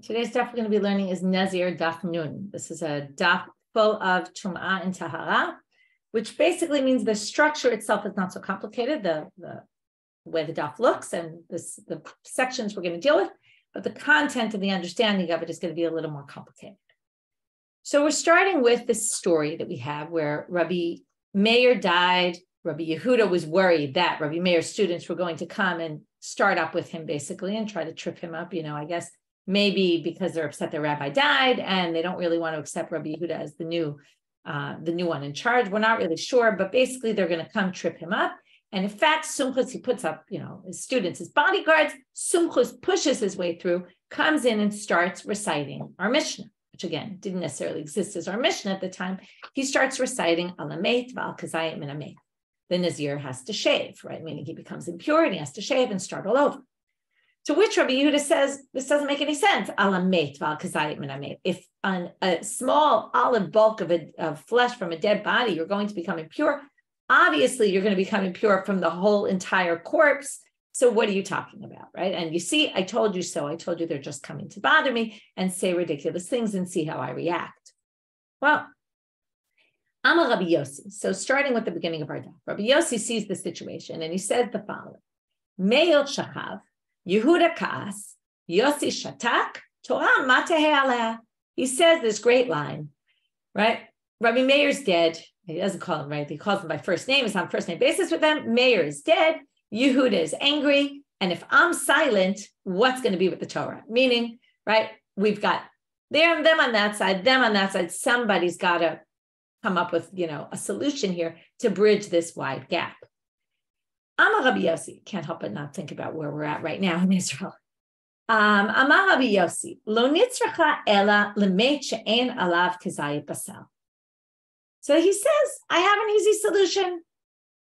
Today's daf we're going to be learning is Nazir daf nun. This is a daf full of tum'ah and tahara, which basically means the structure itself is not so complicated, the way the daf looks and the sections we're going to deal with, but the content and the understanding of it is going to be a little more complicated. So we're starting with this story that we have where Rabbi Meir died. Rabbi Yehuda was worried that Rabbi Meir's students were going to come and start up with him basically and try to trip him up, I guess. Maybe because they're upset their rabbi died and they don't really want to accept Rabbi Yehuda as the new one in charge. We're not really sure, but basically they're going to come trip him up. And in fact, Sumchus, he puts up, his students, his bodyguards. Sumchus pushes his way through, comes in and starts reciting our Mishna, which again, didn't necessarily exist as our Mishna at the time. He starts reciting Alamet Val Kazayim Minamet. The Nazir has to shave, right? Meaning he becomes impure and he has to shave and start all over. To which Rabbi Yehuda says, this doesn't make any sense. If on a small olive bulk of flesh from a dead body, you're going to become impure, obviously you're going to become impure from the whole entire corpse. So what are you talking about, right? And you see, I told you so. I told you they're just coming to bother me and say ridiculous things and see how I react. Well, I'm a Rabbi Yosi. So starting with the beginning of our day, Rabbi Yosi sees the situation and he says the following. Me'il shachav, Yehuda Kaas, Yosi Shatak, Torah Matehe Aleh. He says this great line, right? Rabbi Meir's dead. He doesn't call him right. He calls him by first name. It's on first name basis with them. Meir is dead. Yehuda is angry. And if I'm silent, what's going to be with the Torah? Meaning, right? We've got them on that side, them on that side. Somebody's got to come up with, a solution here to bridge this wide gap. I'm a Rabbi Yosi. Can't help but not think about where we're at right now in Israel. I'm a Rabbi Yosi. Lo nitzracha ela lemet she'en alav kazayit basal. So he says, I have an easy solution.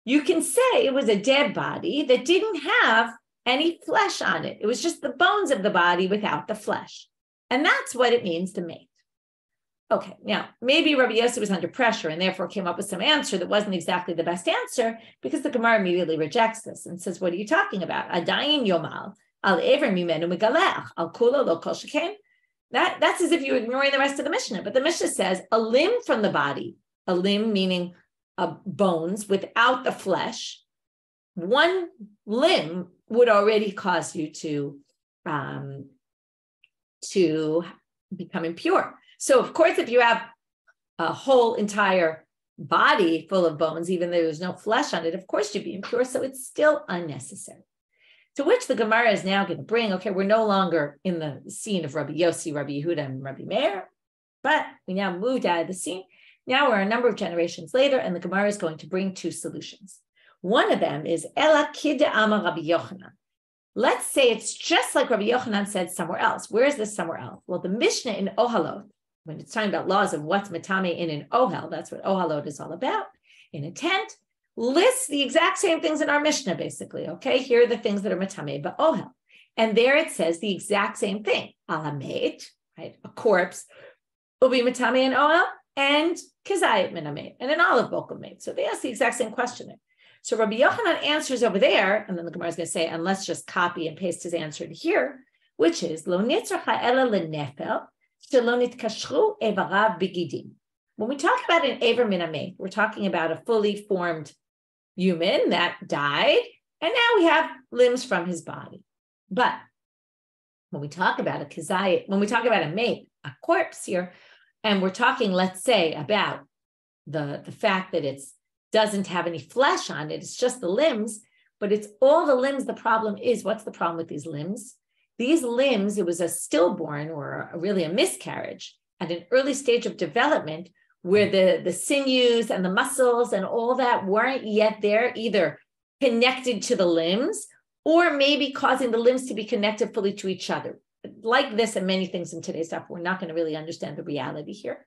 You can say it was a dead body that didn't have any flesh on it. It was just the bones of the body without the flesh. And that's what it means to make. Okay, now, maybe Rabbi Yosi was under pressure and therefore came up with some answer that wasn't exactly the best answer because the Gemara immediately rejects this and says, what are you talking about? Adayin yomal, al ever mimenu megalech, al kula lo kol sheken. That's as if you're ignoring the rest of the Mishnah. But the Mishnah says a limb from the body, a limb meaning bones without the flesh, one limb would already cause you to become impure. So, of course, if you have a whole entire body full of bones, even though there's no flesh on it, of course you'd be impure. So it's still unnecessary. To which the Gemara is now going to bring, okay, we're no longer in the scene of Rabbi Yosi, Rabbi Yehuda, and Rabbi Meir, but we now moved out of the scene. Now we're a number of generations later, and the Gemara is going to bring two solutions. One of them is Ela Kidde Ama Rabbi Yochanan. Let's say it's just like Rabbi Yochanan said somewhere else. Where is this somewhere else? Well, the Mishnah in Ohalot, when it's talking about laws of what's matame in an ohel, that's what Ohalot is all about, in a tent, lists the exact same things in our Mishnah, basically, okay? Here are the things that are matame but ohel. And there it says the exact same thing, alamet, right? A corpse will be matame in ohel, and kazayit minamet, and an olive bulk will made. So they ask the exact same question there. So Rabbi Yochanan answers over there, and then the Gemara is going to say, and let's just copy and paste his answer to here, which is, lo nitzracha ela lenefel, when we talk about an Ever Minamet, we're talking about a fully formed human that died, and now we have limbs from his body. But when we talk about a kazayit, when we talk about a mate, a corpse here, and we're talking, let's say, about the fact that it doesn't have any flesh on it, it's just the limbs, but it's all the limbs. The problem is, what's the problem with these limbs? These limbs, it was a stillborn or really a miscarriage at an early stage of development where the sinews and the muscles and all that weren't yet there, either connected to the limbs or maybe causing the limbs to be connected fully to each other. Like this and many things in today's stuff, we're not going to really understand the reality here.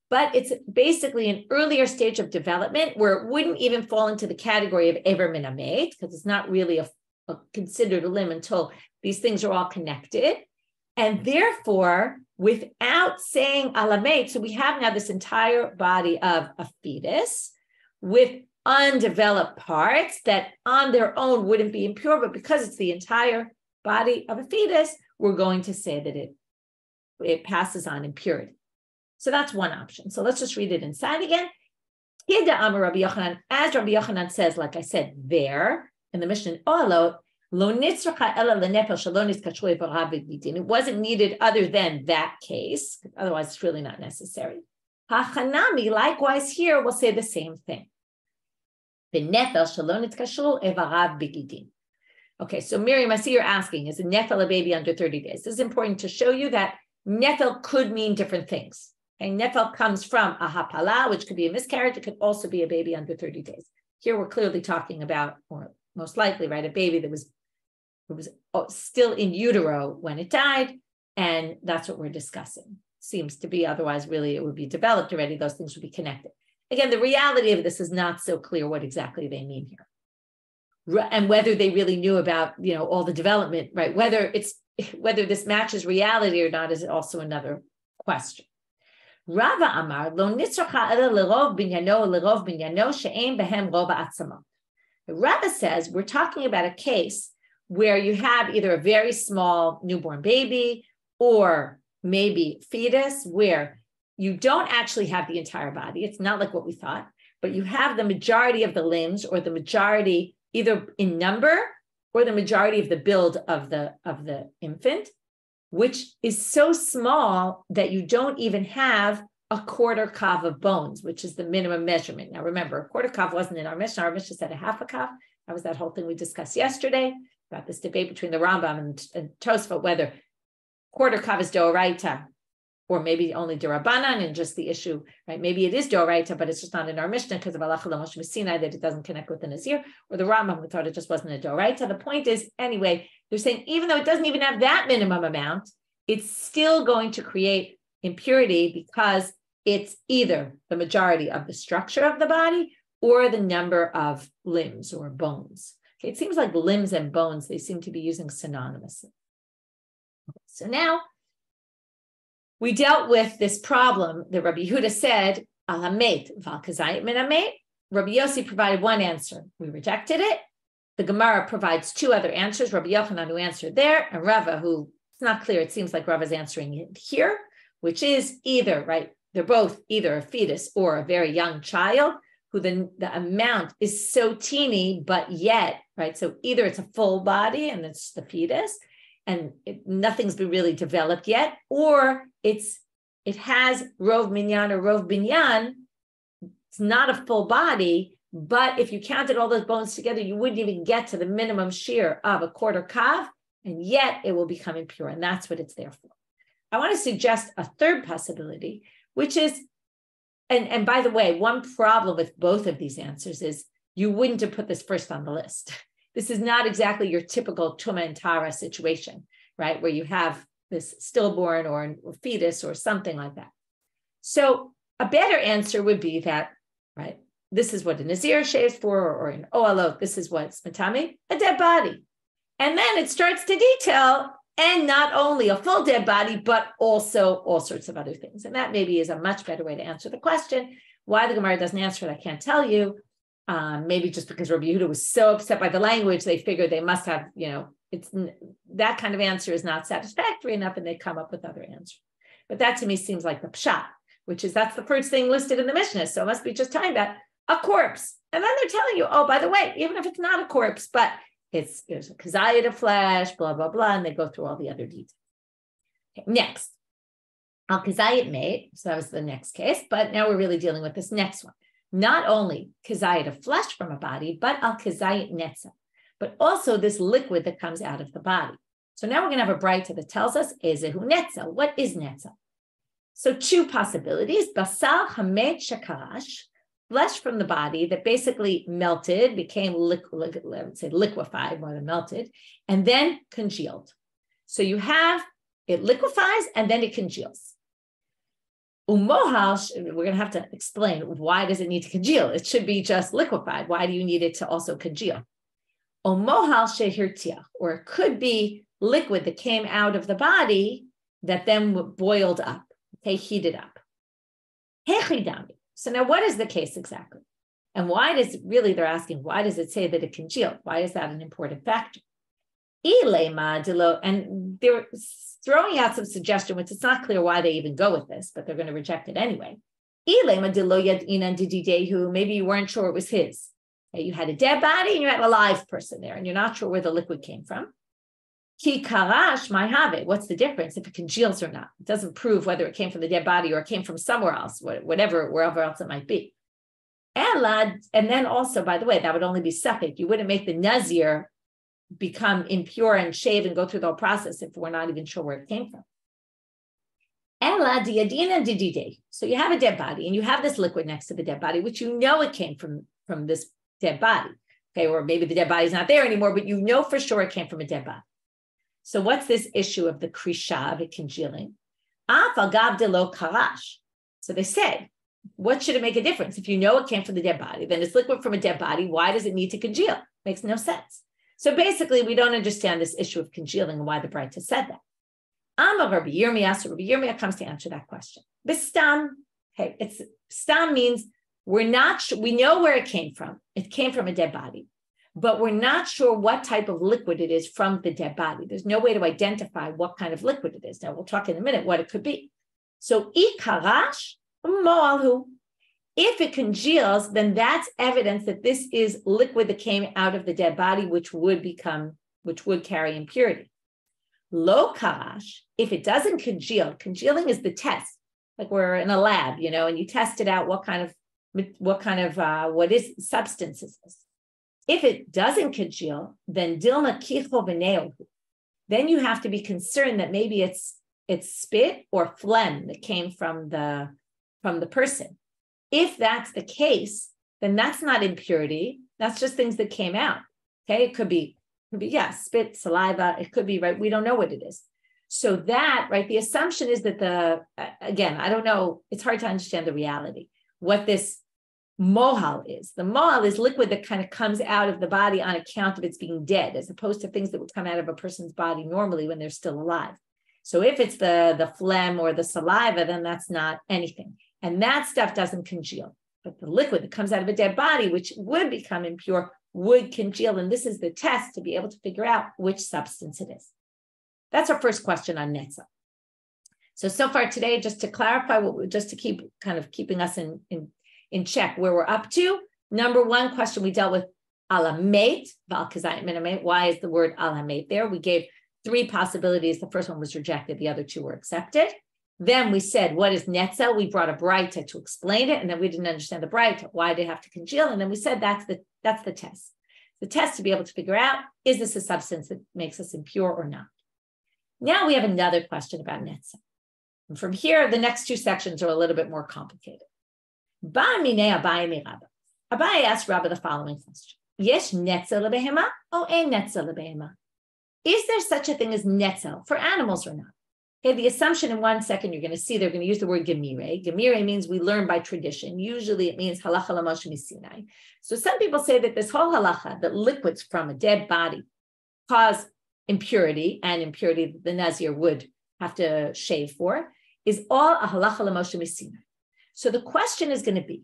But it's basically an earlier stage of development where it wouldn't even fall into the category of Ever Minamet because it's not really considered a limb until these things are all connected. And therefore, without saying alamet, so we have now this entire body of a fetus with undeveloped parts that on their own wouldn't be impure, but because it's the entire body of a fetus, we're going to say that it it passes on impurity. So that's one option. So let's just read it inside again. Rabbi Yochanan, as Rabbi Yochanan says, like I said, there in the Mishna in Ohalot, it wasn't needed other than that case. Otherwise, it's really not necessary. Hachanami, likewise here, will say the same thing. Okay, so Miriam, I see you're asking, is a Netzel a baby under 30 days? This is important to show you that Netzel could mean different things. Okay, Netzel comes from a hapala, which could be a miscarriage. It could also be a baby under 30 days. Here we're clearly talking about, or most likely, right, a baby that was still in utero when it died, and that's what we're discussing. Seems to be, otherwise really it would be developed already, those things would be connected. Again, the reality of this is not so clear what exactly they mean here. And whether they really knew about, all the development, right? Whether this matches reality or not is also another question. Rava Amar, lo nitzracha ela lerov binyano she'ein behem rova atzama. Rava says we're talking about a case where you have either a very small newborn baby or maybe fetus where you don't actually have the entire body. It's not like what we thought, but you have the majority of the limbs or the majority either in number or the majority of the build of the infant, which is so small that you don't even have a quarter kav of bones, which is the minimum measurement. Now, remember, a quarter kav wasn't in our Mishna. Our Mishna said a half a kav. That was that whole thing we discussed yesterday about this debate between the Rambam and Tosefta, whether quarter kav is doraita or maybe only derabanan, and just the issue, right? Maybe it is doraita, but it's just not in our Mishnah because of halacha l'moshe Sinai that it doesn't connect with the Nazir, or the Rambam who thought it just wasn't a doraita. The point is, anyway, they're saying even though it doesn't even have that minimum amount, it's still going to create impurity because it's either the majority of the structure of the body or the number of limbs or bones. Okay, it seems like limbs and bones, they seem to be using synonymously. So now, we dealt with this problem that Rabbi Yehuda said, Al-Hamet, Val-Kazayit min-Hamet. Rabbi Yosi provided one answer. We rejected it. The Gemara provides two other answers. Rabbi Yochanan, who answered there, and Rava, who, it's not clear, it seems like Rava's answering it here, which is either, right, they're both either a fetus or a very young child, who the amount is so teeny, but yet, right, so either it's a full body and it's the fetus, and nothing's been really developed yet, or it has rov minyan or rov binyan. It's not a full body, but if you counted all those bones together, you wouldn't even get to the minimum shiur of a quarter kav, and yet it will become impure, and that's what it's there for. I want to suggest a third possibility, which is, and by the way, one problem with both of these answers is you wouldn't have put this first on the list. This is not exactly your typical tuma and tara situation, right? Where you have this stillborn or fetus or something like that. So a better answer would be that, right, this is what a Nazir shaves for, or in Ohalot, this is what's matame, a dead body. And then it starts to detail, and not only a full dead body, but also all sorts of other things. And that maybe is a much better way to answer the question. Why the Gemara doesn't answer it, I can't tell you. Maybe just because Rabbi Yehuda was so upset by the language, they figured they must have, it's that kind of answer is not satisfactory enough, and they come up with other answers. But that to me seems like the pshat, which is that's the first thing listed in the Mishnah. So it must be just talking about a corpse. And then they're telling you, oh, by the way, even if it's not a corpse, but there's a kazayit of flesh, blah, blah, blah, and they go through all the other details. Okay, next, al kazayit made, so that was the next case, but now we're really dealing with this next one. Not only kazayit of flesh from a body, but al kazayit netzel, but also this liquid that comes out of the body. So now we're going to have a braita that tells us, ezehu netzel, what is netzel? So two possibilities, basal hamet shakarash, flesh from the body that basically melted, became liquefied more than melted, and then congealed. So you have, it liquefies and then it congeals. Umohal, we're going to have to explain why does it need to congeal? It should be just liquefied. Why do you need it to also congeal? Umohal shehirtiach, or it could be liquid that came out of the body that then boiled up, okay, heated up. Hechidami. So now what is the case exactly? And why does, really they're asking, why does it say that it congealed? Why is that an important factor? And they're throwing out some suggestion, which it's not clear why they even go with this, but they're going to reject it anyway. Maybe you weren't sure it was his. Okay, you had a dead body and you had a live person there, and you're not sure where the liquid came from. Ki karash my have it. What's the difference if it congeals or not? It doesn't prove whether it came from the dead body or it came from somewhere else, wherever else it might be. And then also, by the way, that would only be suffix. You wouldn't make the Nazir become impure and shave and go through the whole process if we're not even sure where it came from. So you have a dead body and you have this liquid next to the dead body, which you know it came from this dead body. Okay, or maybe the dead body's not there anymore, but you know for sure it came from a dead body. So what's this issue of the krisha, of it congealing? So they said, what should it make a difference? If you know it came from the dead body, then it's liquid from a dead body. Why does it need to congeal? Makes no sense. So basically, we don't understand this issue of congealing and why the braita said that. Rabbi Yirmiyah comes to answer that question. Bistam, okay, stam means we know where it came from. It came from a dead body, but we're not sure what type of liquid it is from the dead body. There's no way to identify what kind of liquid it is. Now, we'll talk in a minute what it could be. So, ikarash, mo'alhu. If it congeals, then that's evidence that this is liquid that came out of the dead body, which would carry impurity. Lo karash, if it doesn't congeal, congealing is the test. Like we're in a lab, and you test it out, what substance is this? If it doesn't congeal, then dilma kicho v'neohu. Then you have to be concerned that maybe it's spit or phlegm that came from the person. If that's the case, then that's not impurity. That's just things that came out. Okay, it could be spit, saliva. It could be, right? We don't know what it is. So that, right, the assumption is that again, I don't know. It's hard to understand the reality. What this mohal is. The mohal is liquid that kind of comes out of the body on account of its being dead, as opposed to things that would come out of a person's body normally when they're still alive. So if it's the phlegm or the saliva, then that's not anything. And that stuff doesn't congeal. But the liquid that comes out of a dead body, which would become impure, would congeal. And this is the test to be able to figure out which substance it is. That's our first question on Netzel. So far today, just to clarify, just to keep keeping us in check where we're up to. Number one question, we dealt with alamet, why is the word alamet there? We gave three possibilities. The first one was rejected. The other two were accepted. Then we said, what is Netzel? We brought a braita to explain it, and then we didn't understand the braita. Why did it have to congeal? And then we said that's the test. The test to be able to figure out, is this a substance that makes us impure or not? Now we have another question about Netzel. And from here, the next two sections are a little bit more complicated. Abaye asked Rabbi the following question. Yesh Netzel lebehema or ein Netzel lebehema? Is there such a thing as Netzel for animals or not? Okay, the assumption in 1 second, you're going to see they're going to use the word gemire. Gemire means we learn by tradition. Usually it means halacha l'moshe misinai. So some people say that this whole halacha, that liquids from a dead body cause impurity, and impurity that the Nazir would have to shave for, is all a halacha l'moshe misinai. So the question is going to be,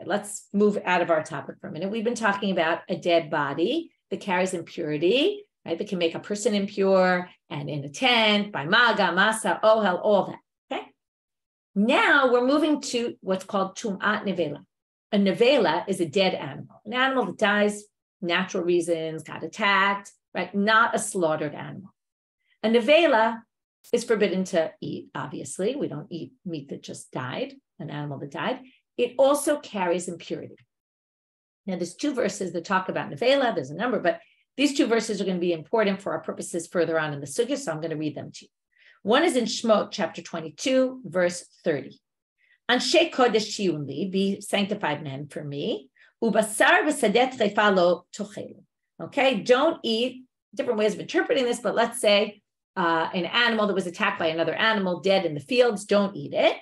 let's move out of our topic for a minute. We've been talking about a dead body that carries impurity, right? That can make a person impure, and in a tent, by maga, masa, ohel, all that, okay? Now we're moving to what's called tum'at neveila. A neveila is a dead animal, an animal that dies, natural reasons, got attacked, right? Not a slaughtered animal. A neveila is forbidden to eat, obviously. We don't eat meat that just died, an animal that died. It also carries impurity. Now there's two verses that talk about neveila, there's a number, but these two verses are going to be important for our purposes further on in the sugya, so I'm going to read them to you. One is in Shemot, chapter 22, verse 30. Anshe kodesh tiyun li, be sanctified men for me. Ubasar v'sadet chayfa lo tochelu. Okay, don't eat, different ways of interpreting this, but let's say an animal that was attacked by another animal dead in the fields, don't eat it.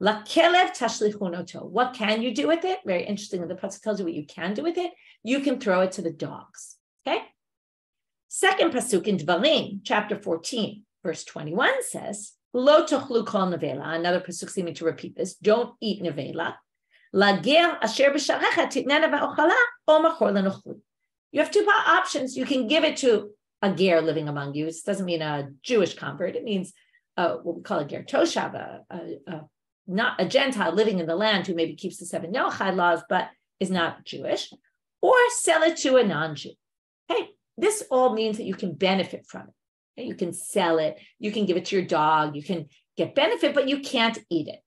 La kelev tashlichunoto. What can you do with it? Very interesting. The pasuk tells you what you can do with it. You can throw it to the dogs. Okay. Second pasuk in Dvarim, chapter 14, verse 21 says, Lo tochlu kol neveila. Another pasuk seeming to repeat this. Don't eat neveila. Lager asher b'sharecha titnena va'ochala o machor lenochlu. You have two options. You can give it to a ger living among you. This doesn't mean a Jewish convert. It means what we call a ger toshav, not a Gentile living in the land who maybe keeps the 7 Yochai laws, but is not Jewish, or sell it to a non-Jew. Hey, this all means that you can benefit from it. Okay? You can sell it, you can give it to your dog, you can get benefit, but you can't eat it.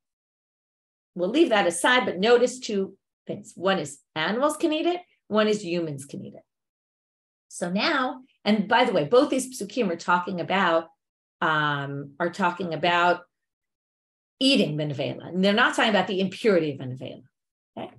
We'll leave that aside, but notice 2 things. One is animals can eat it, one is humans can eat it. So now, and by the way, both these psukim are talking about eating the neveila, and they're not talking about the impurity of a neveila. Okay.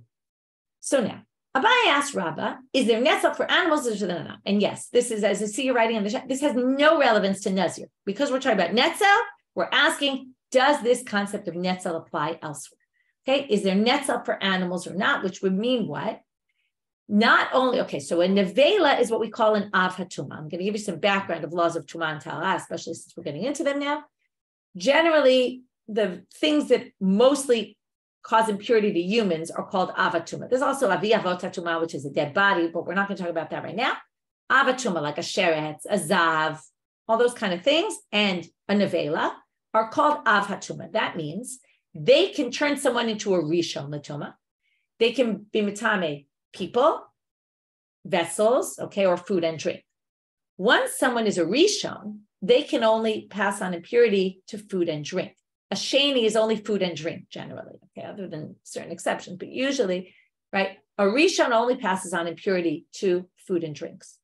So now, Abaye asked Rabbah, is there Netzel for animals or not? And yes, this is, as I see you're writing in the chat, this has no relevance to Nazir. Because we're talking about Netzel, we're asking, does this concept of Netzel apply elsewhere? Okay, is there Netzel for animals or not? Which would mean what? Not only, okay, so a neveila is what we call an av hatuma. I'm going to give you some background of laws of tuma and ta'ala, especially since we're getting into them now. Generally, the things that mostly cause impurity to humans are called avatuma. There's also aviavotatuma, which is a dead body, but we're not going to talk about that right now. Avatuma, like a sheret, a zav, all those kind of things, and a neveila are called avhatuma. That means they can turn someone into a rishon latuma. They can be mitame people, vessels, okay, or food and drink. Once someone is a rishon, they can only pass on impurity to food and drink. A sheni is only food and drink generally, okay, other than certain exceptions, but usually, right, a rishon only passes on impurity to food and drinks.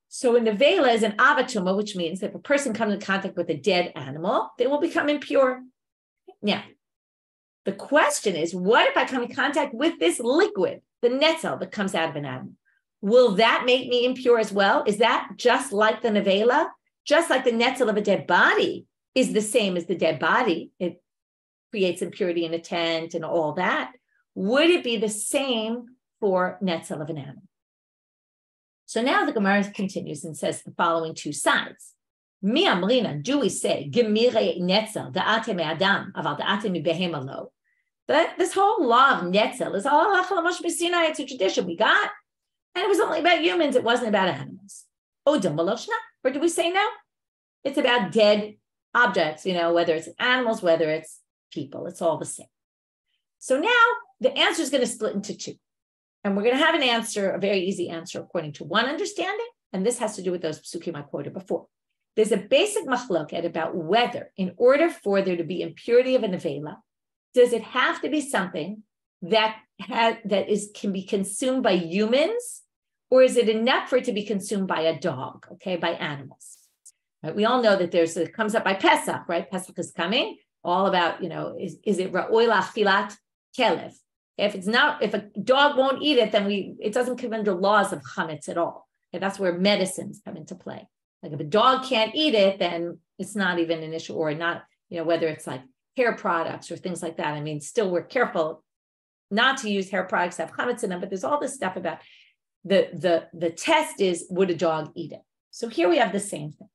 So a neveila is an avatuma, which means that if a person comes in contact with a dead animal, they will become impure. Now, the question is, what if I come in contact with this liquid, the netzel that comes out of an animal? Will that make me impure as well? Is that just like the neveila? Just like the netzel of a dead body is the same as the dead body. It creates impurity in a tent and all that. Would it be the same for netzel of an animal? So now the Gemara continues and says the following 2 sides. Mi amrina, do we say, gemire netzel, da'ate me'adam, aval da'ate mi'behema lo? But this whole law of netzel is all it's a tradition we got, and it was only about humans, it wasn't about animals. Or do we say no? It's about dead objects, whether it's animals, whether it's people, it's all the same. So now the answer is going to split into 2. And we're going to have an answer, a very easy answer according to one understanding, and this has to do with those psukim I quoted before. There's a basic machloket about whether, in order for there to be impurity of a neveila, does it have to be something that can be consumed by humans, or is it enough for it to be consumed by a dog, okay, by animals? Right? We all know that it comes up by Pesach, right? Pesach is coming, all about, is it ra'oi la'achilat kelev? If a dog won't eat it, then it doesn't come under laws of chametz at all. Okay? That's where medicines come into play. Like if a dog can't eat it, then it's not even an issue, or not, whether it's like hair products or things like that. I mean, still we're careful not to use hair products that have chametz in them, but there's all this stuff about the test is, would a dog eat it? So here we have the same thing.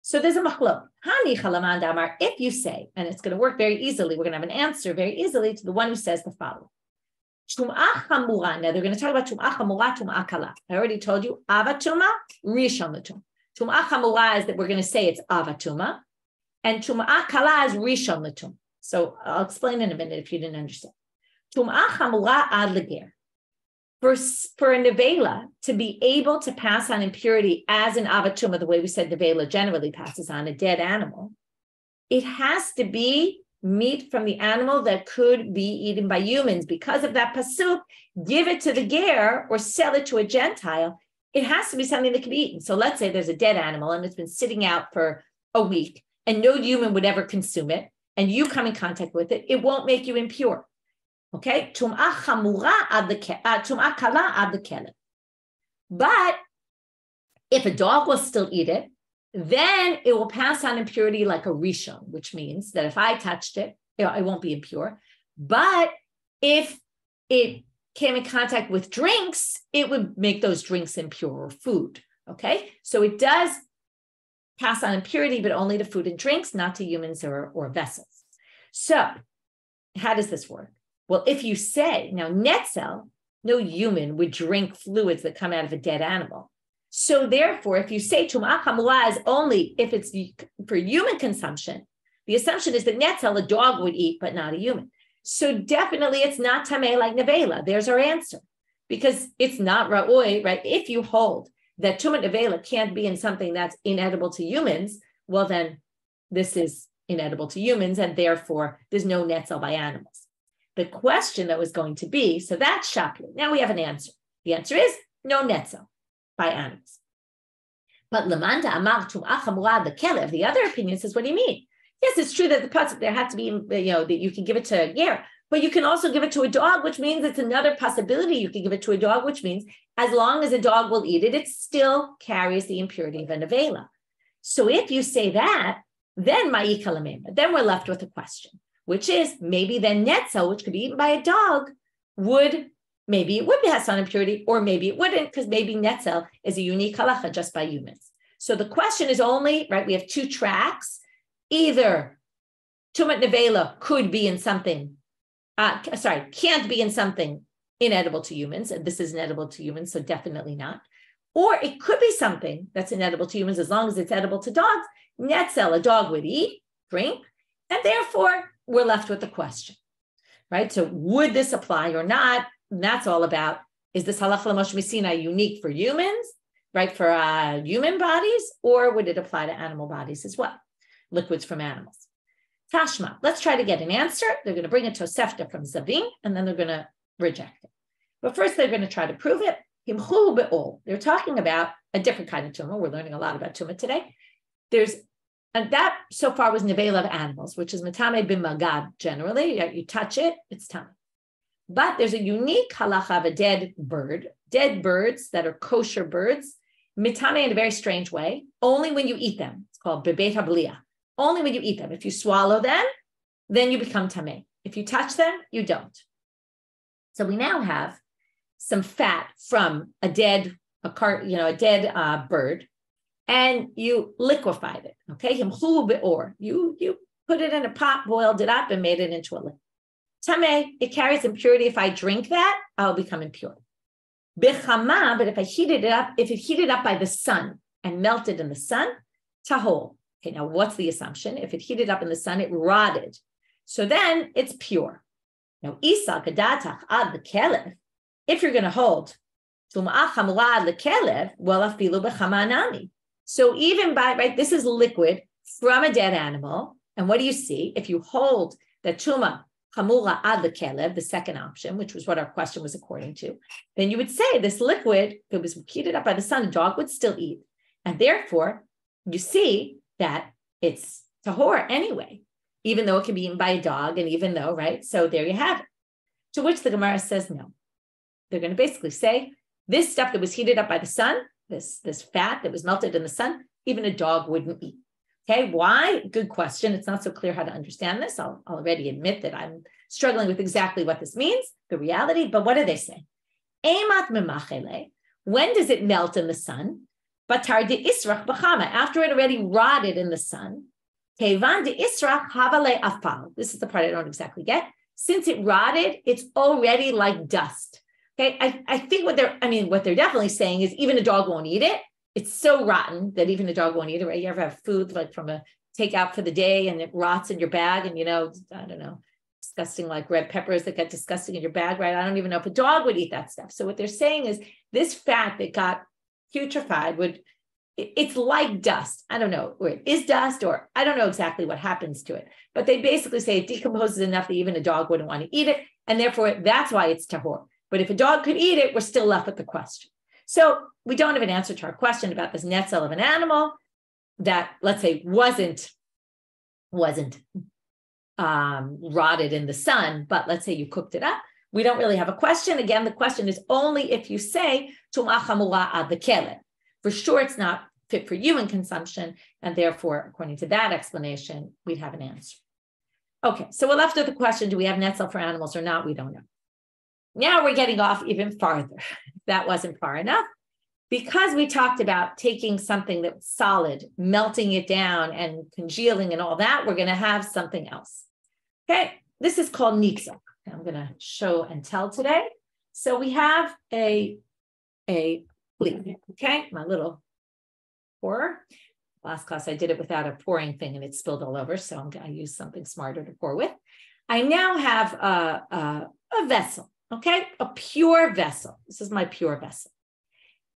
So there's a machlok. If you say, and it's going to work very easily, we're going to have an answer very easily to the one who says the following. Now they're going to talk about tum'ah chamura, tum'ah kala. I already told you, avatuma, rishon l'tum. Tum'ah chamura is that we're going to say it's avatuma, and tum'ah kala is rishon l'tum. So I'll explain in a minute if you didn't understand. Tum'ah chamura ad leger. For a neveila to be able to pass on impurity as an avatuma, the way we said neveila generally passes on a dead animal, it has to be meat from the animal that could be eaten by humans. Because of that pasuk, give it to the ger or sell it to a Gentile. It has to be something that can be eaten. So let's say there's a dead animal and it's been sitting out for a week and no human would ever consume it, and you come in contact with it, it won't make you impure. Okay, tum'ah chamura ad tum'ah kala ad lekelev. But if a dog will still eat it, then it will pass on impurity like a rishon, which means that if I touched it, it won't be impure. But if it came in contact with drinks, it would make those drinks impure, or food. Okay, so it does pass on impurity, but only to food and drinks, not to humans or vessels. So how does this work? Well, if you say, now netzel, no human would drink fluids that come out of a dead animal. So therefore, if you say tum'ah chamura is only if it's for human consumption, the assumption is that Netzel, a dog would eat, but not a human. So definitely it's not tameh like neveila. There's our answer. Because it's not ra'oi, right? If you hold that tumah neveila can't be in something that's inedible to humans, well then this is inedible to humans, and therefore there's no netzel by animals. The question that was going to be, so that's shakli. Now we have an answer. The answer is no netzel by animals. But lemanda amar tum'ah chamura the kelev, the other opinion says, what do you mean? Yes, it's true that the pasuk there had to be, that you can give it to a ger, but you can also give it to a dog, which means it's another possibility. You can give it to a dog, which means as long as a dog will eat it, it still carries the impurity of a neveila. So if you say that, then then we're left with a question, which is maybe then netzel, which could be eaten by a dog, maybe it would have some impurity, or maybe it wouldn't, because maybe netzel is a unique halacha just by humans. So the question is only, right, we have two tracks. Either tumat neveila could be in something, can't be in something inedible to humans, and this is inedible to humans, so definitely not. Or it could be something that's inedible to humans as long as it's edible to dogs. Netzel, a dog would eat, drink, and therefore we're left with the question, right? So would this apply or not? And that's all about, is this halacha l'moshe misina unique for humans, right, for human bodies, or would it apply to animal bodies as well? Liquids from animals. Tashma, let's try to get an answer. They're going to bring a Tosefta from Zavim, and then they're going to reject it. But first, they're going to try to prove it. Himchu be'ol. They're talking about a different kind of tumah. We're learning a lot about tumah today. And that so far was neveila of animals, which is metame b'magad generally. You touch it, it's tumah. But there's a unique halacha of a dead bird. Dead birds that are kosher birds, mitame in a very strange way, only when you eat them. It's called bebeit habliya. Only when you eat them. If you swallow them, then you become tameh. If you touch them, you don't. So we now have some fat from a dead bird, and you liquefied it. Okay, himchu be'or. You put it in a pot, boiled it up, and made it into a liquid. Tameh, it carries impurity. If I drink that, I'll become impure. Bechama, but if it heated up by the sun and melted in the sun, tahol. Okay, now what's the assumption? If it heated up in the sun, it rotted. So then it's pure. Now, isa gadatach ad lekelev, if you're going to hold tum'ah chamura ad lekelev, well, afilu b'chamanami. So even by, right, this is liquid from a dead animal. And what do you see? If you hold the tum'ah chamura ad lekelev, the second option, which was what our question was according to, then you would say this liquid, if it was heated up by the sun, a dog would still eat. And therefore, you see that it's tahor anyway, even though it can be eaten by a dog, and even though, right? So there you have it. To which the Gemara says no. They're going to basically say this stuff that was heated up by the sun, this fat that was melted in the sun, even a dog wouldn't eat. Okay, why? Good question. It's not so clear how to understand this. I'll already admit that I'm struggling with exactly what this means, the reality, but what do they say? Emat memachele, when does it melt in the sun? Batar de israch b'chama, after it already rotted in the sun. Kevan de israch havale afal. This is the part I don't exactly get. Since it rotted, it's already like dust. Okay, I think what they're definitely saying is even a dog won't eat it. It's so rotten that even a dog won't eat it, right? You ever have food like from a takeout for the day and it rots in your bag, and I don't know, disgusting, like red peppers that get disgusting in your bag, right? I don't even know if a dog would eat that stuff. So what they're saying is this fat that got putrefied it's like dust. I don't know where it is dust, or I don't know exactly what happens to it, but they basically say it decomposes enough that even a dog wouldn't want to eat it. And therefore that's why it's tahor. But if a dog could eat it, we're still left with the question. So we don't have an answer to our question about this netzel of an animal that, let's say, wasn't rotted in the sun, but let's say you cooked it up. We don't really have a question. Again, the question is only if you say tum'ah chamura ad lekelev. For sure, it's not fit for human consumption, and therefore, according to that explanation, we'd have an answer. Okay, so we're left with the question, do we have netzel for animals or not? We don't know. Now we're getting off even farther. That wasn't far enough. Because we talked about taking something that's solid, melting it down and congealing and all that, we're going to have something else. Okay, this is called Netzel. I'm going to show and tell today. So we have a Okay, my little pour. Last class I did it without a pouring thing and it spilled all over, so I'm going to use something smarter to pour with. I now have a vessel, okay, a pure vessel. This is my pure vessel.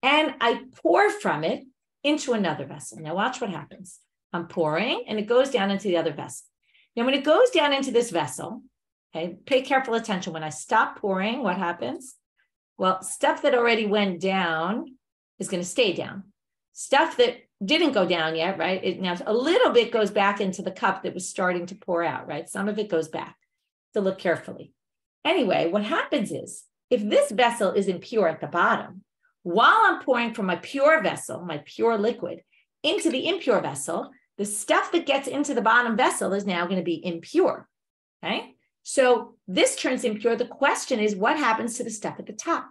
And I pour from it into another vessel. Now watch what happens. I'm pouring and it goes down into the other vessel. Now when it goes down into this vessel, okay, pay careful attention. When I stop pouring, what happens? Well, stuff that already went down is going to stay down. Stuff that didn't go down yet, right? Now a little bit goes back into the cup that was starting to pour out, right? Some of it goes back. So look carefully. Anyway, what happens is, if this vessel is impure at the bottom, while I'm pouring from my pure vessel, my pure liquid, into the impure vessel, the stuff that gets into the bottom vessel is now going to be impure, okay? So this turns impure. The question is, what happens to the stuff at the top?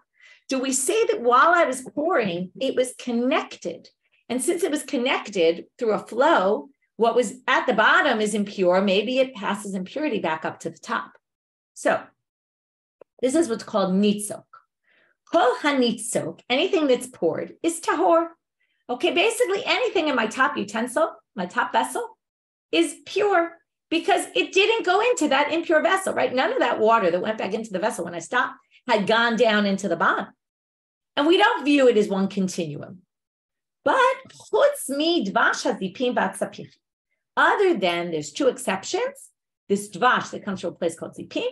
Do we say that while I was pouring, it was connected? And since it was connected through a flow, what was at the bottom is impure. Maybe it passes impurity back up to the top. So this is what's called nitzok. Kol hanitzok, anything that's poured, is tahor. Okay, basically anything in my top utensil, my top vessel, is pure because it didn't go into that impure vessel, right? None of that water that went back into the vessel when I stopped had gone down into the bottom. And we don't view it as one continuum. But other than, there's two exceptions, this dvash that comes from a place called zipim,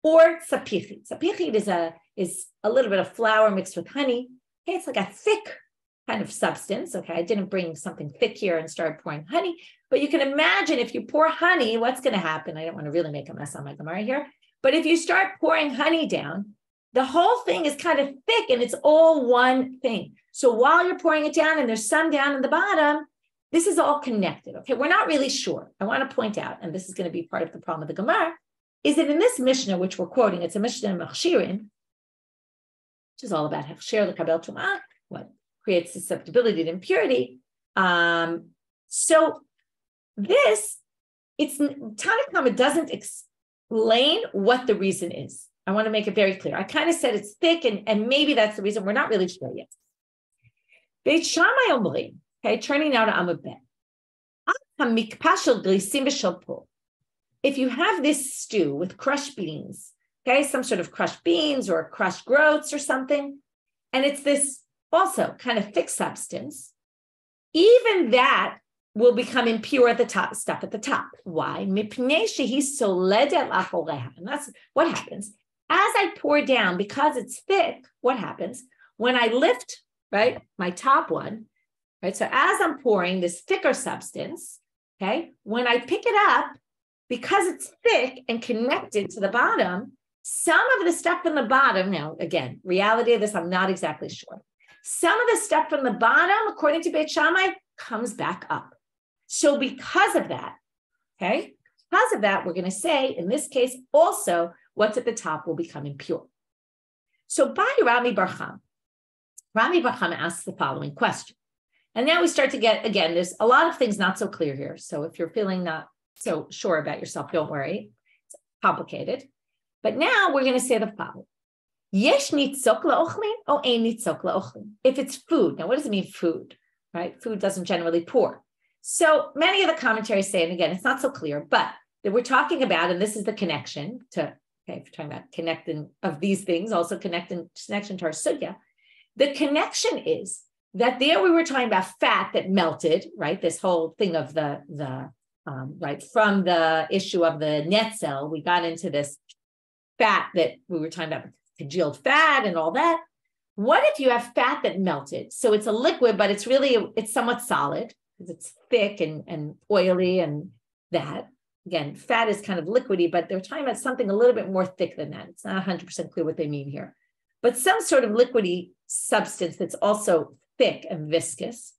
or sapichit. Sapichit is a little bit of flour mixed with honey. Okay, it's like a thick kind of substance. Okay, I didn't bring something thick here and start pouring honey, but you can imagine if you pour honey, what's going to happen? I don't want to really make a mess on my Gemara here, but if you start pouring honey down, the whole thing is kind of thick and it's all one thing. So while you're pouring it down and there's some down in the bottom, this is all connected. Okay, we're not really sure. I want to point out, and this is going to be part of the problem of the Gemara, is that in this Mishna, which we're quoting, it's a Mishna in Machshirin, which is all about Hechsher l'kabel tumah, what creates susceptibility to impurity. So this, Tanakh doesn't explain what the reason is. I want to make it very clear. I kind of said it's thick, and maybe that's the reason. We're not really sure yet. Beit Shamai omrim, okay, turning now to Amud Bet. If you have this stew with crushed beans, okay, some sort of crushed beans or crushed groats or something, and it's this also kind of thick substance, even that will become impure at the top, stuff at the top. Why? And that's what happens. As I pour down, because it's thick, what happens? When I lift, right, my top one, right, so as I'm pouring this thicker substance, okay, when I pick it up, because it's thick and connected to the bottom, some of the stuff from the bottom, now, again, reality of this, I'm not exactly sure. Some of the stuff from the bottom, according to Beit Shamai, comes back up. So because of that, okay, because of that, we're going to say, in this case, also, what's at the top will become impure. So by Rami bar Chama asks the following question. And now we start to get, again, there's a lot of things not so clear here. So if you're feeling not so sure about yourself, don't worry. It's complicated. But now we're going to say the following. Yesh nitzok la'ochlin o ein nitzok la'ochlin. If it's food, now what does it mean food, right? Food doesn't generally pour. So many of the commentaries say, and again, it's not so clear, but that we're talking about, and this is the connection to, okay, if you're talking about connecting of these things, also connection to our sugya, the connection is that there we were talking about fat that melted, right? This whole thing of the right, from the issue of the Netzel, we got into this fat that we were talking about, congealed fat and all that. What if you have fat that melted? So it's a liquid, but it's somewhat solid because it's thick and oily and that. Again, fat is kind of liquidy, but they're talking about something a little bit more thick than that. It's not 100% clear what they mean here. But some sort of liquidy substance that's also thick and viscous.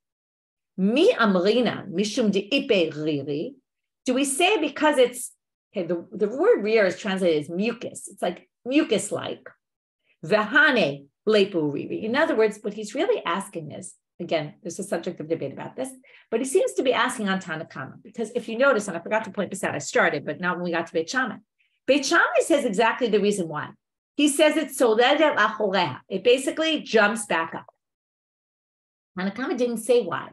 Mi amrina mishum deipe riri. Do we say because it's, okay, the word rir is translated as mucus. It's like mucus-like. Vahane lepu riri. In other words, what he's really asking is, again, there's a subject of debate about this, but he seems to be asking on Tanakh, because if you notice, and I forgot to point this out, I started, but not when we got to Beit Shamai. Beit Shamai says exactly the reason why. He says it's soled el achoreha. It basically jumps back up. Tanna Kama didn't say why,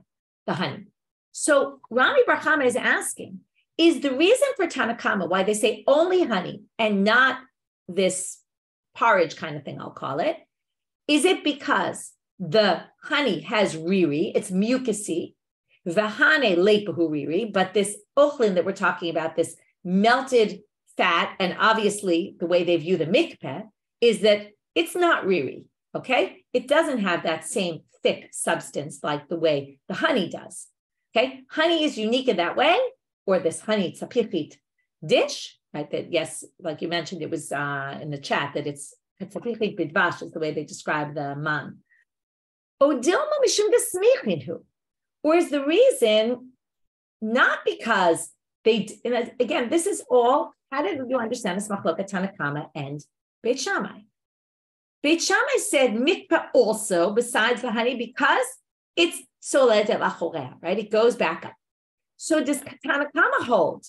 the honey. So Rami Bar Chama is asking, is the reason for Tanna Kama why they say only honey and not this porridge kind of thing, I'll call it, is it because the honey has riri, it's mucusy, v'hane lepahu riri, but this ochlin that we're talking about, this melted fat, and obviously the way they view the mikpeh is that it's not riri, okay? It doesn't have that same thick substance like the way the honey does, okay? Honey is unique in that way, or this honey tzapichit dish, right? That, yes, like you mentioned, it was in the chat that it's tzapichit bidvash is the way they describe the man. Or is the reason not because they, and again, this is all, how did you understand this machloka Tanna Kama and Beit Shamai? Beit Shamai said mikpeh also, besides the honey, because it's soled el achorea, right? It goes back up. So does Tanna Kama hold?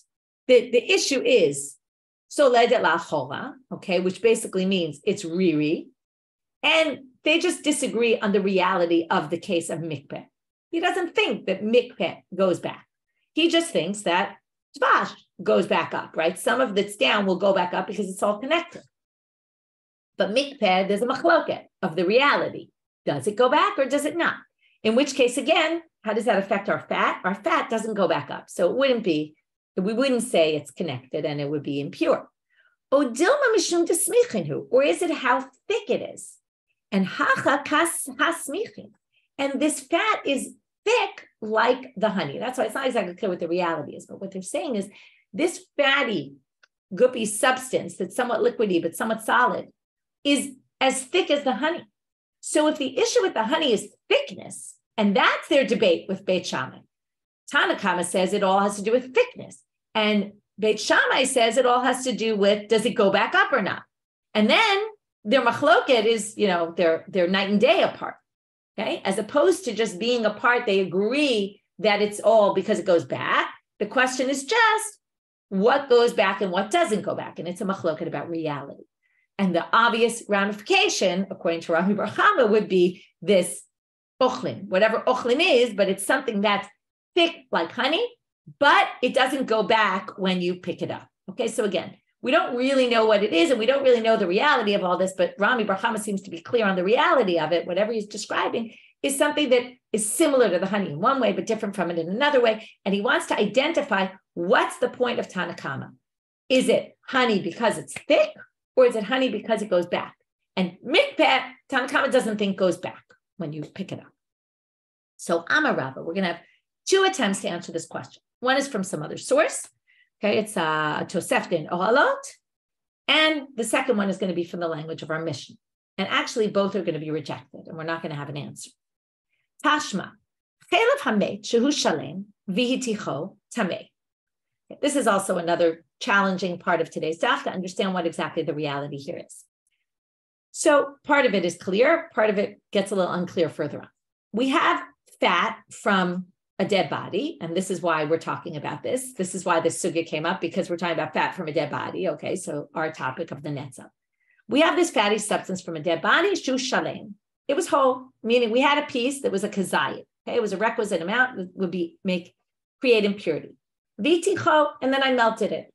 The issue is soled el achora, okay, which basically means it's riri, and they just disagree on the reality of the case of mikpeh. He doesn't think that mikpeh goes back. He just thinks that dvash goes back up, right? Some of that's down will go back up because it's all connected. But mikpeh, there's a machloket of the reality. Does it go back or does it not? In which case, again, how does that affect our fat? Our fat doesn't go back up. So it wouldn't be, we wouldn't say it's connected and it would be impure. Or is it how thick it is? And hacha kas hasmichin. And this fat is thick like the honey. That's why it's not exactly clear what the reality is. But what they're saying is this fatty, goopy substance that's somewhat liquidy but somewhat solid is as thick as the honey. So if the issue with the honey is thickness, and that's their debate with Beit Shammai, Tanna Kama says it all has to do with thickness. And Beit Shammai says it all has to do with, does it go back up or not? And then their machloket is, they're night and day apart, okay? As opposed to just being apart, they agree that it's all because it goes back. The question is just what goes back and what doesn't go back. And it's a machloket about reality. And the obvious ramification, according to Rami Bar Chama, would be this ochlin, whatever ochlin is, but it's something that's thick like honey, but it doesn't go back when you pick it up. Okay, so again, we don't really know what it is, and we don't really know the reality of all this, but Rami Bar Chama seems to be clear on the reality of it. Whatever he's describing is something that is similar to the honey in one way, but different from it in another way. And he wants to identify what's the point of Tanna Kama. Is it honey because it's thick, or is it honey because it goes back? And mikpeh, Tanna Kama doesn't think goes back when you pick it up. So Amar Rava, we're going to have two attempts to answer this question. One is from some other source. Okay, it's a Tosefta in Ohalot. And the second one is going to be from the language of our Mishna. And actually, both are going to be rejected, and we're not going to have an answer. Tashma, chelav hamet shehu shalem vihiticho tameh. This is also another challenging part of today's daf to understand what exactly the reality here is. So part of it is clear, part of it gets a little unclear further on. We have fat from a dead body, and this is why we're talking about this. This is why this sugya came up, because we're talking about fat from a dead body. Okay, so our topic of the Netzel. We have this fatty substance from a dead body, shu shalem. It was whole, meaning we had a piece that was a kazayit. Okay, it was a requisite amount that would create impurity. Viticho, and then I melted it.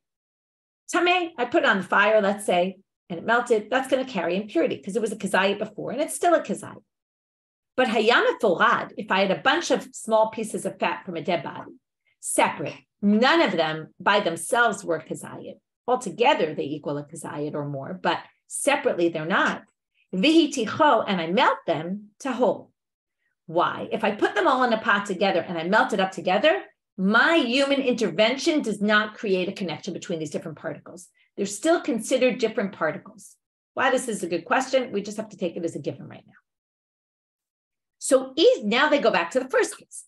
Tameh, I put it on the fire, let's say, and it melted. That's going to carry impurity because it was a kazayit before, and it's still a kazayit. But hayama forad, if I had a bunch of small pieces of fat from a dead body, separate, none of them by themselves were kazayit. Altogether, they equal a kazayit or more, but separately, they're not. Vihiticho, and I melt them to whole. Why? If I put them all in a pot together and I melt it up together, my human intervention does not create a connection between these different particles. They're still considered different particles. Why this is a good question, we just have to take it as a given right now. So now they go back to the first case.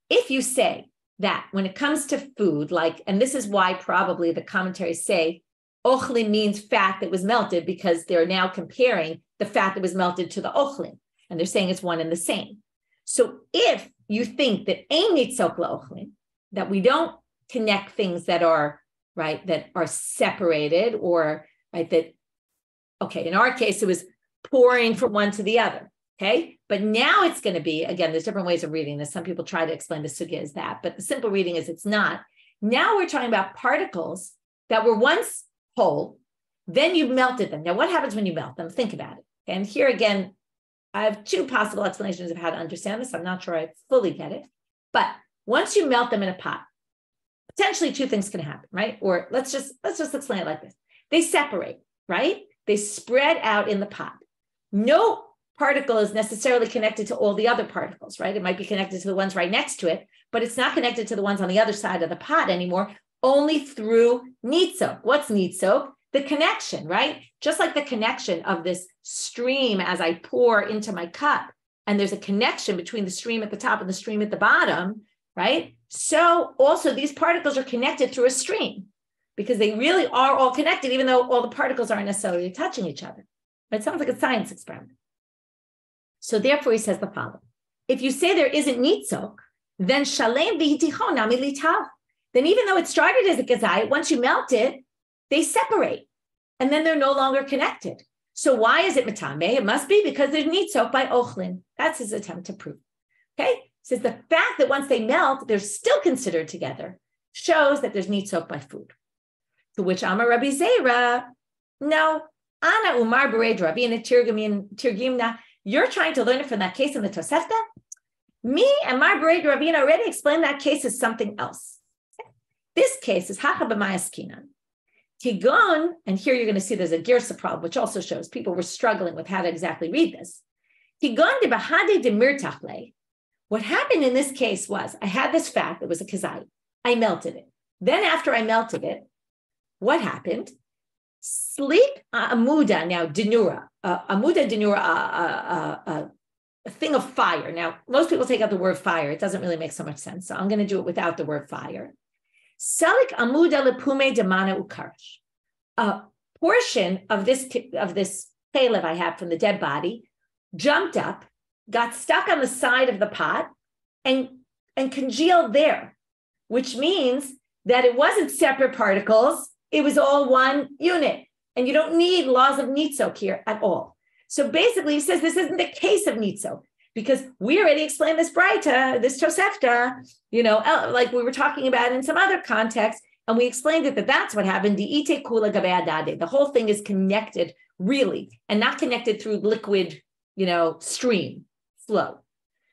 If you say that when it comes to food, and this is why probably the commentaries say ochlin means fat that was melted, because they're now comparing the fat that was melted to the ochlin, and they're saying it's one and the same. So if you think that ein nitzel ochlin, that we don't connect things that are right, that are separated, or right, that, okay, in our case, it was pouring from one to the other. Okay, but now it's going to be, again, there's different ways of reading this. Some people try to explain the sugya as that, but the simple reading is it's not. Now we're talking about particles that were once whole, then you melted them. Now, what happens when you melt them? Think about it. And here again, I have two possible explanations of how to understand this. I'm not sure I fully get it, but once you melt them in a pot, potentially two things can happen, right? Or let's just explain it like this. They separate, right? They spread out in the pot. No particle is necessarily connected to all the other particles, right? It might be connected to the ones right next to it, but it's not connected to the ones on the other side of the pot anymore, only through nitzok. What's nitzok? The connection, right? Just like the connection of this stream as I pour into my cup, and there's a connection between the stream at the top and the stream at the bottom, right? So also these particles are connected through a stream because they really are all connected, even though all the particles aren't necessarily touching each other. It sounds like a science experiment. So therefore, he says the following. If you say there isn't nitzok, then shalem v'hitichon nami lital. Then even though it started as a gazai, once you melt it, they separate, and then they're no longer connected. So why is it matame? It must be because there's nitzok by ochlin. That's his attempt to prove. Okay? Says the fact that once they melt, they're still considered together shows that there's nitzok by food. To which Amar Rabbi Zera, no, Ana Umar Bered Rabbi in a Tirgimna. You're trying to learn it from that case in the Tosefta? Me and Mar Bered Ravina already explained that case as something else. This case is Hacha b'mayaskinan. Tigon, and here you're going to see there's a girsa problem, which also shows people were struggling with how to exactly read this. Tigon de bahade de mirtachle. What happened in this case was I had this fat that was a kazai. I melted it. Then after I melted it, what happened? Sleep amuda, now denura, amuda denura, a thing of fire. Now, most people take out the word fire. It doesn't really make so much sense. So I'm going to do it without the word fire. Salik amuda lepume demana ukarash. A portion of this pelev I have from the dead body jumped up, got stuck on the side of the pot, and congealed there, which means that it wasn't separate particles. It was all one unit, and you don't need laws of nitzok here at all. So basically, he says this isn't the case of nitzok because we already explained this braita, this Tosefta, like we were talking about in some other context, and we explained it that that's what happened. The whole thing is connected really, and not connected through liquid, stream flow.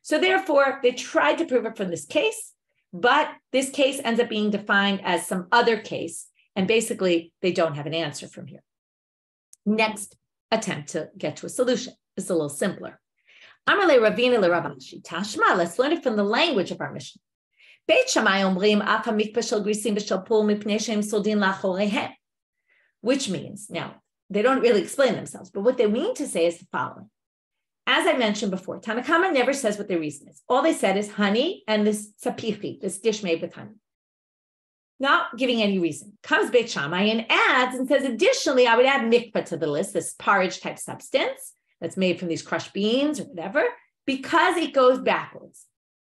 So therefore, they tried to prove it from this case, but this case ends up being defined as some other case. And basically, they don't have an answer from here. Next attempt to get to a solution is a little simpler. Amar le Ravina le Ravashi. Tashma, let's learn it from the language of our Mishna. Beit Shamai omrim afa mikvah shel grisim v'shel pul mipnei she'em soldin lachoreihem. Which means, now, they don't really explain themselves, but what they mean to say is the following. As I mentioned before, Tanakama never says what their reason is. All they said is honey and this tzapichi, this dish made with honey. Not giving any reason. Comes Beit Shamai and adds and says, additionally, I would add mikvah to the list, this porridge type substance that's made from these crushed beans or whatever, because it goes backwards.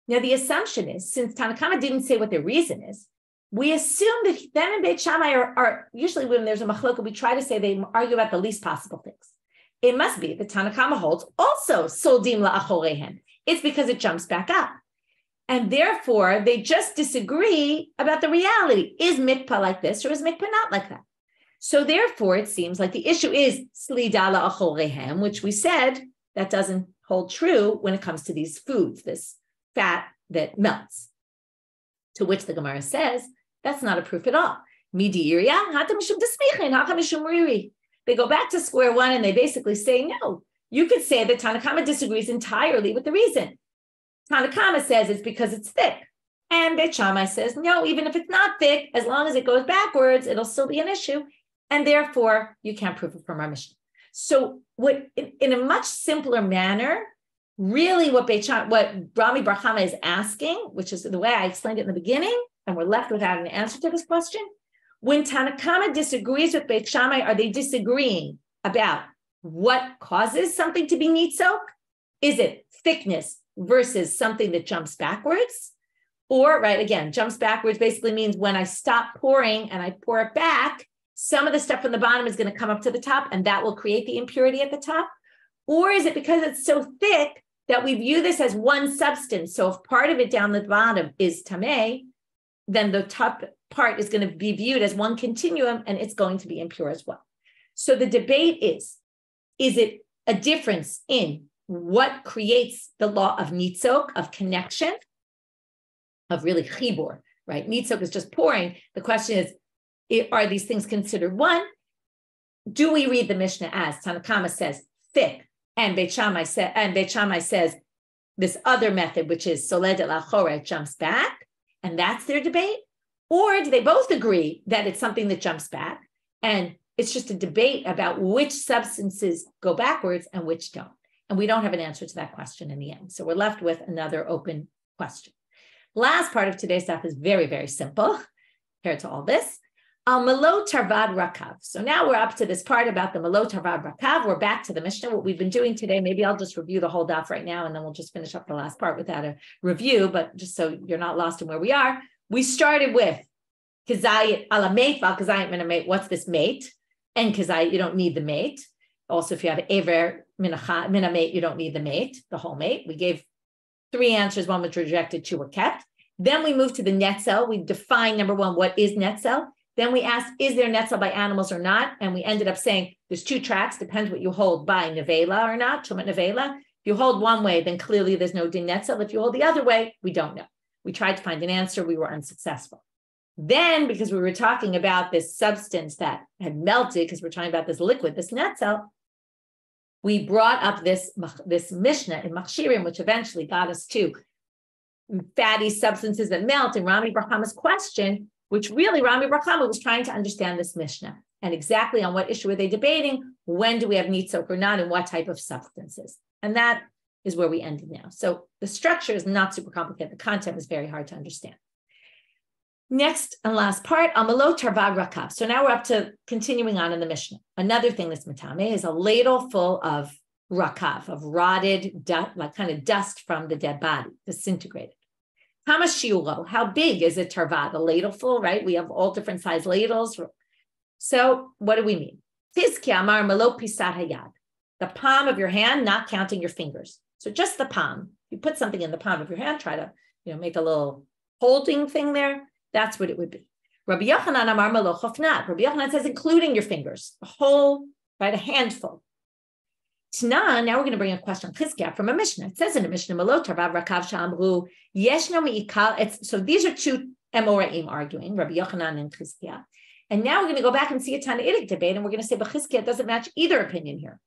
Now, the assumption is, since Tanakama didn't say what their reason is, we assume that them and Beit Shamai are usually when there's a machloka, we try to say they argue about the least possible things. It must be that Tanakama holds also soldim la'achorehem. It's because it jumps back up. And therefore, they just disagree about the reality. Is mikvah like this or is mikvah not like that? So therefore, it seems like the issue is slida la'achorehem, which we said that doesn't hold true when it comes to these foods, this fat that melts. To which the Gemara says, that's not a proof at all. They go back to square one and they basically say, no, you could say that Tanakama disagrees entirely with the reason. Tanakama says it's because it's thick. And Beit Shammai says, no, even if it's not thick, as long as it goes backwards, it'll still be an issue. And therefore, you can't prove it from our Mishnah. So what, in a much simpler manner, really what Rami Bar Hama is asking, which is the way I explained it in the beginning, and we're left without an answer to this question, when Tanakama disagrees with Beit Shammai, are they disagreeing about what causes something to be nitzok? Is it thickness versus something that jumps backwards? Or, right, again, jumps backwards basically means when I stop pouring and I pour it back, some of the stuff from the bottom is going to come up to the top and that will create the impurity at the top. Or is it because it's so thick that we view this as one substance? So if part of it down the bottom is tameh, then the top part is going to be viewed as one continuum and it's going to be impure as well. So the debate is it a difference in what creates the law of nitzok, of connection, of really chibur, right? Nitzok is just pouring. The question is, are these things considered one? Do we read the Mishnah as Tanakama says thick, and Beit Shamai says this other method, which is soled el achora, it jumps back, and that's their debate? Or do they both agree that it's something that jumps back, and it's just a debate about which substances go backwards and which don't? And we don't have an answer to that question in the end. So we're left with another open question. Last part of today's stuff is very, very simple compared to all this. Melo, tarvad, rakav. So now we're up to this part about the melo, tarvad, rakav. We're back to the Mishnah, what we've been doing today. Maybe I'll just review the whole daf right now, and then we'll just finish up the last part without a review, but just so you're not lost in where we are. We started with kazayit ala mate, val kazayit min mate. What's this mate? And kazayit, you don't need the mate. Also, if you have ever min a mate, you don't need the mate, the whole mate. We gave 3 answers. 1 was rejected, 2 were kept. Then we moved to the netzel. We defined, number 1, what is netzel? Then we asked, is there netzel by animals or not? And we ended up saying there's 2 tracks, depends what you hold by neveila or not, chumat neveila. If you hold one way, then clearly there's no din netzel. If you hold the other way, we don't know. We tried to find an answer. We were unsuccessful. Then, because we were talking about this substance that had melted, because we're talking about this liquid, this netzel, we brought up this Mishna in Machshirin, which eventually got us to fatty substances that melt. And Rami bar Hama's question, which really Rami bar Hama was trying to understand this Mishnah and exactly on what issue are they debating, when do we have nitzok or not, and what type of substances. And that is where we ended now. So the structure is not super complicated. The content is very hard to understand. Next and last part, melo, tarvad, rakav. So now we're up to continuing on in the Mishnah. Another thing that's matame is a ladle full of rakav, of rotted, like kind of dust from the dead body, disintegrated. Hama shiur, how big is a tarvad? A ladle full, right? We have all different size ladles. So what do we mean? Tizki amar melo pisat hayad, the palm of your hand, not counting your fingers. So just the palm. You put something in the palm of your hand, try to make a little holding thing there. That's what it would be. Rabbi Yochanan amar melo chofnat. Rabbi Yochanan says including your fingers, a whole, right, a handful. Now we're going to bring a question on Chizkiah from a Mishnah. It says in the Mishnah, melo tarvad rakav sha'amru yeshno mi'ikal. So these are 2 Amoraim arguing, Rabbi Yochanan and Chizkiah. And now we're going to go back and see a Tanaitic debate, and we're going to say, but Chizkiah doesn't match either opinion here.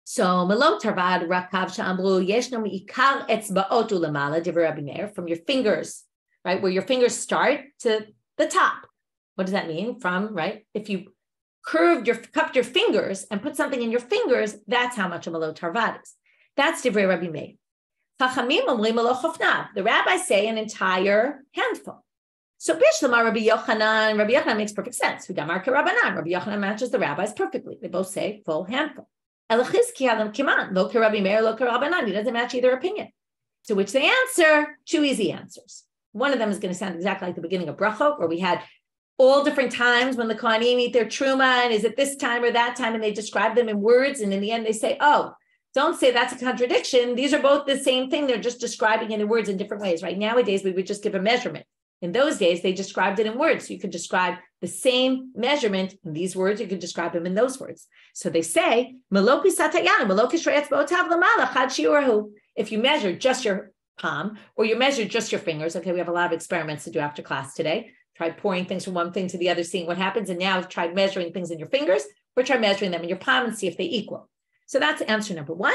So melo tarvad rakav sha'amru yeshno mi'ikal etzba'ot u'lamala divrei Rabbi Meir, from your fingers, right, where your fingers start to the top. What does that mean? From, right, if you cupped your fingers and put something in your fingers, that's how much a melo tarvad is. That's divrei Rabbi Meir. Chachamim omrim melo chofnav. The rabbis say an entire handful. So Bishlama Rabbi Yochanan makes perfect sense. Hudamar Rabbanan. Rabbi Yochanan matches the rabbis perfectly. They both say full handful. Elachizkiyalam kiman lo Rabbi Meir lo Rabbanan. He doesn't match either opinion. To which they answer 2 easy answers. One of them is going to sound exactly like the beginning of brachot, where we had all different times when the Kohanim eat their truma, and is it this time or that time, and they describe them in words, and in the end they say, oh, don't say that's a contradiction. These are both the same thing. They're just describing it in words in different ways, right? Nowadays, we would just give a measurement. In those days, they described it in words. So you could describe the same measurement in these words. You could describe them in those words. So they say, if you measure just your palm, or you measure just your fingers. Okay, we have a lot of experiments to do after class today. Tried pouring things from one thing to the other, seeing what happens. And now I've tried measuring things in your fingers, or try measuring them in your palm and see if they equal. So that's answer number 1.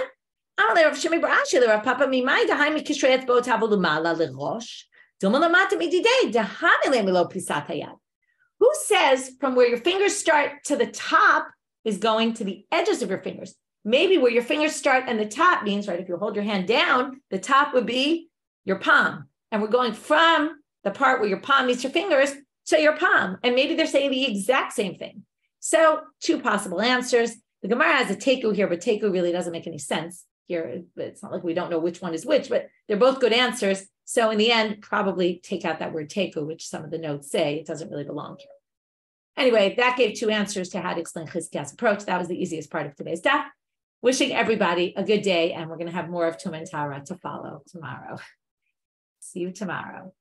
Who says from where your fingers start to the top is going to the edges of your fingers? Maybe where your fingers start and the top means, right, if you hold your hand down, the top would be your palm. And we're going from the part where your palm meets your fingers to your palm. And maybe they're saying the exact same thing. So 2 possible answers. The Gemara has a teku here, but teku really doesn't make any sense here. It's not like we don't know which one is which, but they're both good answers. So in the end, probably take out that word teku, which some of the notes say it doesn't really belong here. Anyway, that gave 2 answers to how to explain Chizkiah's approach. That was the easiest part of today's daf. Wishing everybody a good day, and we're going to have more of Tum and Tara to follow tomorrow. See you tomorrow.